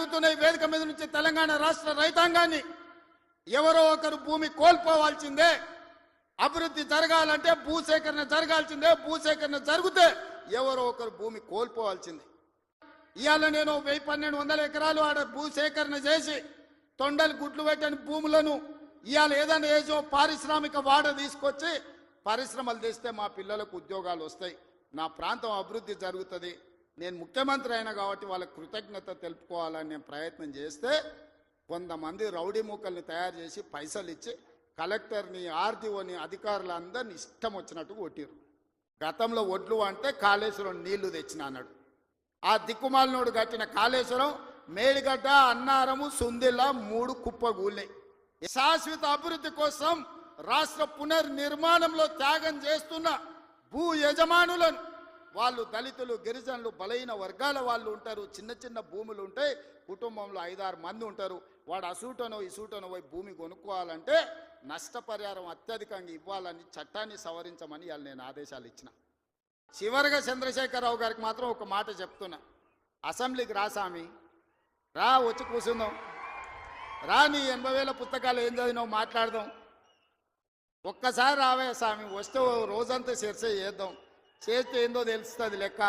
అడుగుతున్న ఈ వేదిక మీద నుంచి తెలంగాణ రాష్ట్ర రైతాంగాన్ని, ఎవరో ఒకరు భూమి కోల్పోవాల్సిందే. అభివృద్ధి జరగాలంటే భూసేకరణ జరగాల్సిందే. భూసేకరణ జరిగితే ఎవరో ఒకరు భూమి కోల్పోవాల్సిందే. ఇవాళ నేను 1200 ఎకరాలు ఆడ భూసేకరణ చేసి తొండలు గుడ్లు పెట్టని భూములను ఇవాళ ఏదైనా ఏజో పారిశ్రామిక వాడ తీసుకొచ్చి పరిశ్రమలు తెస్తే మా పిల్లలకు ఉద్యోగాలు వస్తాయి, నా ప్రాంతం అభివృద్ధి జరుగుతుంది. నేను ముఖ్యమంత్రి అయినా కాబట్టి వాళ్ళకి కృతజ్ఞత తెలుపుకోవాలని నేను ప్రయత్నం చేస్తే కొంతమంది రౌడీ మూకల్ని తయారు చేసి పైసలు ఇచ్చి కలెక్టర్ని, ఆర్డీఓని, అధికారులందరినీ ఇష్టం వచ్చినట్టు కొట్టిరు. గతంలో ఒడ్లు అంటే కాళేశ్వరం నీళ్లు తెచ్చిన అన్నాడు. ఆ దిక్కుమాలినోడు కట్టిన కాళేశ్వరం మేడిగడ్డ, అన్నారము, సుందిల్ల 3 కుప్పగూలే. శాశ్వత అభివృద్ధి కోసం రాష్ట్ర పునర్నిర్మాణంలో త్యాగం చేస్తున్న భూ యజమానులను, వాళ్ళు దళితులు, గిరిజనులు, బలహీన వర్గాల వాళ్ళు ఉంటారు. చిన్న చిన్న భూములు ఉంటాయి, కుటుంబంలో 5-6 మంది ఉంటారు. వాడు అసూటనో ఇసూటనో పోయి భూమి కొనుక్కోవాలంటే నష్టపరిహారం అత్యధికంగా ఇవ్వాలని చట్టాన్ని సవరించమని వాళ్ళు నేను ఆదేశాలు ఇచ్చిన. చివరిగా చంద్రశేఖరరావు గారికి మాత్రం ఒక మాట చెప్తున్నా, అసెంబ్లీకి రా స్వామి, రా, వచ్చి కూర్చుందాం, రా, నీ 80,000 పుస్తకాలు ఏం చదివినావు మాట్లాడదాం, ఒక్కసారి రావే స్వామి, వస్తే రోజంతా చర్చ చేద్దాం, చేస్తే ఏందో తెలుస్తుంది లెక్క.